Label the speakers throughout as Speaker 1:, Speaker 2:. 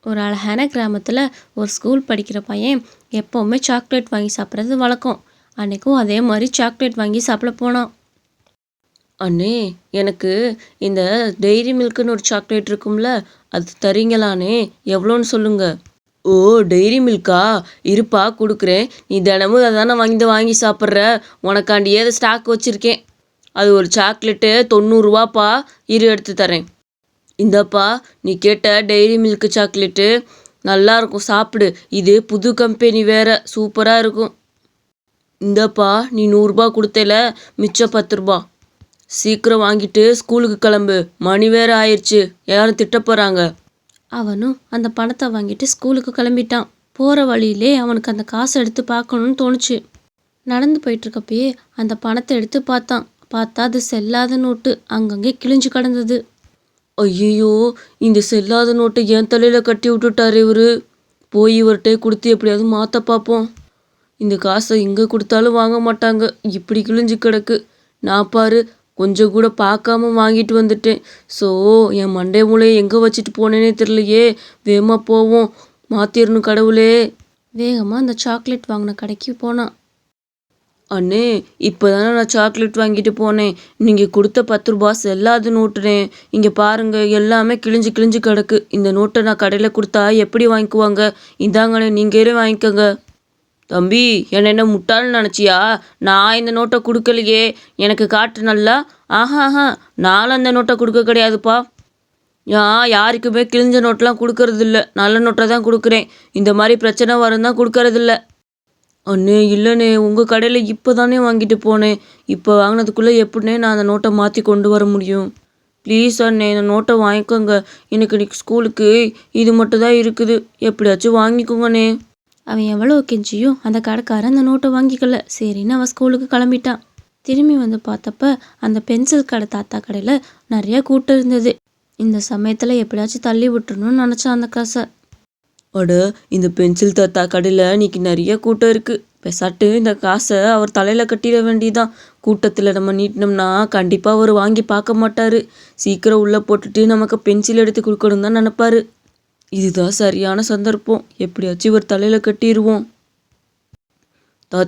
Speaker 1: ஒரு அழகான கிராமத்தில் ஒரு ஸ்கூல் படிக்கிற பையன் எப்போவுமே சாக்லேட் வாங்கி சாப்பிட்றது வழக்கம். அன்னைக்கும் அதே மாதிரி சாக்லேட் வாங்கி சாப்பிட போனான். அண்ணே, எனக்கு இந்த டெய்ரி மில்க்குன்னு ஒரு சாக்லேட் இருக்கும்ல, அது தரீங்களானே? எவ்வளோன்னு சொல்லுங்க. ஓ, டெய்ரி மில்கா? இருப்பா, கொடுக்குறேன். நீ தினமும் அதை தானே வாங்கி சாப்பிட்ற. உனக்காண்டியே அதை ஸ்டாக் வச்சுருக்கேன். அது ஒரு சாக்லேட்டு 90 ரூபாப்பா. இரு, எடுத்து தரேன். இந்தப்பா, நீ கேட்ட டெய்ரி மில்க் சாக்லேட்டு நல்லா இருக்கும், சாப்பிடு. இது புது கம்பெனி வேற, சூப்பராக இருக்கும். இந்தப்பா, நீ 100 ரூபா கொடுத்தல, மிச்சம் 10 ரூபா. சீக்கிரம் வாங்கிட்டு ஸ்கூலுக்கு கிளம்பு, மணி வேற ஆயிடுச்சு, யாரும் திட்ட போகிறாங்க. அவனும் அந்த பணத்தை வாங்கிட்டு ஸ்கூலுக்கு கிளம்பிட்டான். போகிற வழியிலே அவனுக்கு அந்த காசை எடுத்து பார்க்கணுன்னு தோணுச்சு. நடந்து போயிட்டுருக்கப்பயே அந்த பணத்தை எடுத்து பார்த்தான். பார்த்தா அது செல்லாத நோட்டு, அங்கங்கே கிழிஞ்சு கிடந்தது. ஐயோ, இந்த செல்லாத நோட்டை என் தலையில் கட்டி விட்டுட்டாரு இவரு. போய் இவர்கிட்ட கொடுத்து எப்படியாவது மாற்ற பார்ப்போம். இந்த காசை இங்கே கொடுத்தாலும் வாங்க மாட்டாங்க, இப்படி கிழிஞ்சு கிடக்கு. நான் பாரு, கொஞ்சம் கூட பார்க்காம வாங்கிட்டு வந்துட்டேன். ஸோ என் மண்டை மூளையை எங்கே வச்சுட்டு போனேனே தெரியலையே. வேகமாக போவோம், மாற்றிடணும் கடவுளே. வேகமாக அந்த சாக்லேட் வாங்கின கடைக்கு போனான். அண்ணே, இப்போ தானே நான் சாக்லேட் வாங்கிட்டு போனேன். நீங்கள் கொடுத்த 10 ரூபா செல்லாத நோட்டுனே. இங்கே பாருங்கள், எல்லாமே கிழிஞ்சு கிழிஞ்சு கிடக்கு. இந்த நோட்டை நான் கடையில் கொடுத்தா எப்படி வாங்கிக்குவாங்க? இந்தாங்கண்ணே, நீங்களே வாங்கிக்கோங்க. தம்பி, என்ன முட்டாள்னு நினச்சியா? நான் இந்த நோட்டை கொடுக்கலையே, எனக்கு காட்டு நல்லா. ஆஹா, நானும் அந்த நோட்டை கொடுக்க கிடையாதுப்பா. யாருக்குமே கிழிஞ்ச நோட்டெலாம் கொடுக்கறதில்ல, நல்ல நோட்டை தான் கொடுக்குறேன். இந்த மாதிரி பிரச்சனை வரும் தான் கொடுக்கறதில்ல. அண்ணே, இல்லைண்ணே, உங்கள் கடையில் இப்போ தானே வாங்கிட்டு போனேன். இப்போ வாங்கினதுக்குள்ளே எப்படின்னே நான் அந்த நோட்டை மாற்றி கொண்டு வர முடியும்? ப்ளீஸ் அண்ணே, இந்த நோட்டை வாங்கிக்கோங்க. எனக்கு இன்னைக்கு ஸ்கூலுக்கு இது மட்டும் தான் இருக்குது, எப்படியாச்சும் வாங்கிக்கோங்கண்ணே. அவன் எவ்வளோ கெஞ்சியும் அந்த கடைக்காரன் அந்த நோட்டை வாங்கிக்கல. சரின்னு அவன் ஸ்கூலுக்கு கிளம்பிட்டான். திரும்பி வந்து பார்த்தப்ப அந்த பென்சில் கடை தாத்தா கடையில் நிறைய கூட்டம் இருந்தது. இந்த சமயத்தில் எப்படியாச்சும் தள்ளி விட்டுறணும்னு நினச்சான் அந்த காசை. அட, இந்த பென்சில் தாத்தா கடையில் இன்னைக்கு நிறைய கூட்டம் இருக்குது. பெசாட்டு இந்த காசை அவர் தலையில் கட்டிட வேண்டியதான். கூட்டத்தில் நம்ம நீட்டினோம்னா கண்டிப்பாக அவர் வாங்கி பார்க்க மாட்டார். சீக்கிரம் உள்ளே போட்டுட்டு நமக்கு பென்சில் எடுத்து கொடுக்கணும் தான் நினைப்பாரு. இதுதான் சரியான சந்தர்ப்பம், எப்படியாச்சும் இவர் தலையில் கட்டிடுவோம்.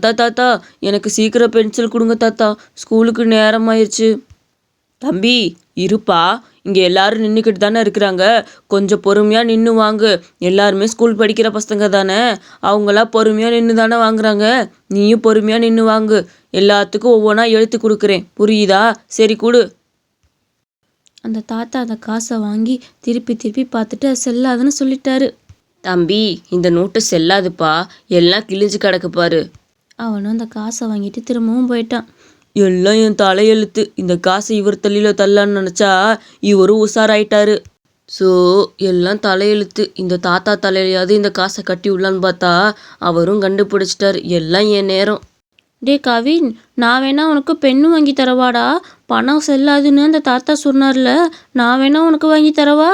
Speaker 1: தாத்தா, எனக்கு சீக்கிரம் பென்சில் கொடுங்க தாத்தா, ஸ்கூலுக்கு நேரம் ஆயிடுச்சு. தம்பி, இருப்பா, இங்கே எல்லாரும் நின்றுக்கிட்டு தானே இருக்கிறாங்க, கொஞ்சம் பொறுமையாக நின்று வாங்கு. எல்லாருமே ஸ்கூல் படிக்கிற பசங்க தானே, அவங்களாம் பொறுமையாக நின்று தானே வாங்குறாங்க. நீயும் பொறுமையாக நின்று வாங்கு. எல்லாத்துக்கும் ஒவ்வொன்றா எழுத்து கொடுக்குறேன், புரியுதா? சரி, கொடு. அந்த தாத்தா அந்த காசை வாங்கி திருப்பி பார்த்துட்டு அது செல்லாதுன்னு சொல்லிட்டாரு. தம்பி, இந்த நோட்டு செல்லாதுப்பா, எல்லாம் கிழிஞ்சு கிடக்கு பாரு. அவனும் அந்த காசை வாங்கிட்டு திரும்பவும் போயிட்டான். எல்லாம் என் தலையெழுத்து. இந்த காசை இவர் தலையில் தள்ளான்னு நினச்சா இவரும் உஷாராயிட்டாரு. ஸோ எல்லாம் தலையெழுத்து. இந்த தாத்தா தலையிலையாவது இந்த காசை கட்டி உள்ளான்னு பார்த்தா அவரும் கண்டுபிடிச்சிட்டாரு. எல்லாம் என் நேரம். டே கவின், நான் வேணா உனக்கு பெண்ணு வாங்கி தரவாடா? பணம் செல்லாதுன்னு அந்த தாத்தா சொன்னார்ல, நான் வேணா உனக்கு வாங்கி தரவா?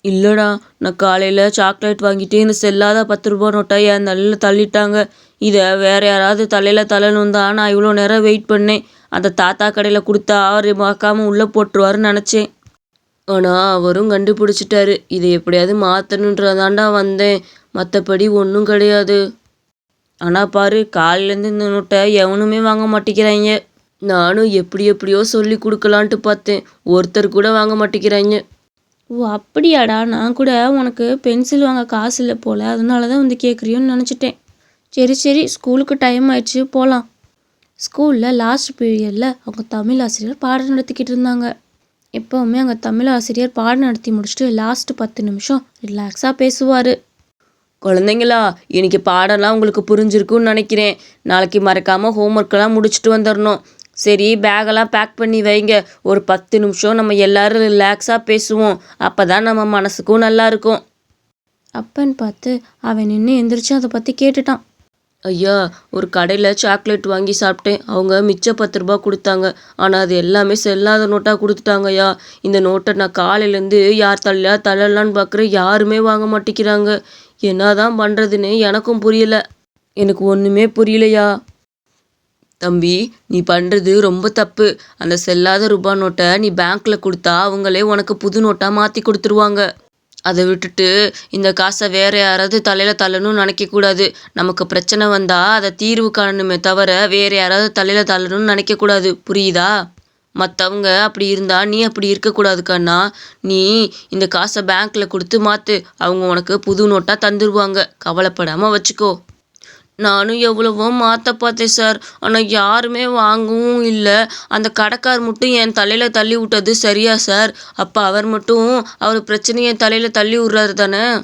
Speaker 1: இல்லைடா, நான் காலையில் சாக்லேட் வாங்கிட்டு இந்த செல்லாத 10 ரூபா நோட்டை என் தலையில் தள்ளிட்டாங்க. இதை வேற யாராவது தலையில் தள்ளணும் தான் நான் இவ்வளோ நேரம் வெயிட் பண்ணேன். அந்த தாத்தா கடையில் கொடுத்தா அவர் பார்க்காம உள்ளே போட்டுருவாருன்னு நினச்சேன். ஆனால் அவரும் கண்டுபிடிச்சிட்டாரு. இதை எப்படியாவது மாற்றணுன்றதாண்டா வந்தேன், மற்றபடி ஒன்றும் கிடையாது. ஆனால் பாரு, காலையிலேருந்து இந்த நோட்டை எவனுமே வாங்க மாட்டேங்கிறாங்க. நானும் எப்படியோ சொல்லி கொடுக்கலான்ட்டு பார்த்தேன், ஒருத்தர் கூட வாங்க மாட்டேங்கிறாங்க. ஓ அப்படியாடா, நான் கூட உனக்கு பென்சில் வாங்க காசு இல்லை போல், அதனால தான் வந்து கேட்குறியோன்னு நினச்சிட்டேன். சரி, ஸ்கூலுக்கு டைம் ஆயிடுச்சு, போகலாம். ஸ்கூலில் லாஸ்ட் பீரியடில் அவங்க தமிழ் ஆசிரியர் பாடம் நடத்திக்கிட்டு இருந்தாங்க. எப்போவுமே அங்கே தமிழ் ஆசிரியர் பாடம் நடத்தி முடிச்சுட்டு லாஸ்ட்டு 10 நிமிஷம் ரிலாக்ஸாக பேசுவார். குழந்தைங்களா, இன்றைக்கி பாடம்லாம் உங்களுக்கு புரிஞ்சிருக்குன்னு நினைக்கிறேன். நாளைக்கு மறக்காமல் ஹோம்ஒர்க்கெல்லாம் முடிச்சுட்டு வந்துடணும். சரி, பேகெல்லாம் பேக் பண்ணி வைங்க. ஒரு 10 நிமிஷம் நம்ம எல்லோரும் ரிலாக்ஸாக பேசுவோம், அப்போ தான் நம்ம மனசுக்கும் நல்லா இருக்கும். அப்பன்னு பார்த்து அவன் நின்று எந்திரிச்சு அதை பற்றி கேட்டுட்டான். ஐயா, ஒரு கடையில் சாக்லேட் வாங்கி சாப்பிட்டேன். அவங்க மிச்சம் 10 ரூபா கொடுத்தாங்க. ஆனால் அது எல்லாமே செல்லாத நோட்டாக கொடுத்துட்டாங்கய்யா. இந்த நோட்டை நான் காலையிலேருந்து யார் தள்ளலான்னு பார்க்குறேன், யாருமே வாங்க மாட்டேங்கிறாங்க. என்னதான் பண்ணுறதுன்னு எனக்கும் புரியல. எனக்கு ஒன்றுமே புரியலையா. தம்பி, நீ பண்ணுறது ரொம்ப தப்பு. அந்த செல்லாத ரூபா நோட்டை நீ பேங்க்கில் கொடுத்தா அவங்களே உனக்கு புது நோட்டாக மாற்றி கொடுத்துருவாங்க. அதை விட்டுட்டு இந்த காசை வேற யாராவது தலையில தள்ளணும்னு நினைக்கக்கூடாது. நமக்கு பிரச்சனை வந்தா அதை தீர்வு காணணுமே தவிர வேற யாராவது தலையில தள்ளணும்னு நினைக்கக்கூடாது. புரியுதா? மற்றவங்க அப்படி இருந்தா நீ அப்படி இருக்கக்கூடாது கண்ணா. நீ இந்த காசை பேங்க்ல கொடுத்து மாத்து. அவங்க உனக்கு புது நோட்டா தந்துருவாங்க. கவலைப்படாம வச்சுக்கோ. நானும் எவ்வளவோ மாத்த பார்த்தேன் சார். ஆனா யாருமே வாங்கவும் இல்ல. அந்த கடைக்கார் மட்டும் என் தலையில தள்ளி விட்டது சரியா சார்? அப்ப அவர் மட்டும் அவர் பிரச்சனைய என் தலையில தள்ளி விடுறாரு தானே?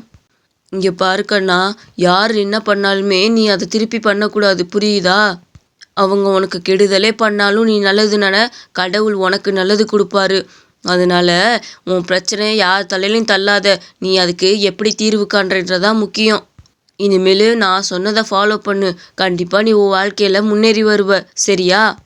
Speaker 1: இங்க பாரு கண்ணா, யார் என்ன பண்ணாலுமே நீ அதை திருப்பி பண்ணக்கூடாது. புரியுதா? அவங்க உனக்கு கெடுதலே பண்ணாலும் நீ நல்லது நென, கடவுள் உனக்கு நல்லது கொடுப்பாரு. அதனால உன் பிரச்சனைய யார் தலையிலயும் தள்ளாத. நீ அதுக்கு எப்படி தீர்வு காண்றதுதான் முக்கியம். இனிமேலு நான் சொன்னதை ஃபாலோ பண்ணு. கண்டிப்பா நீ உன் வாழ்க்கையில முன்னேறி வருவ. சரியா?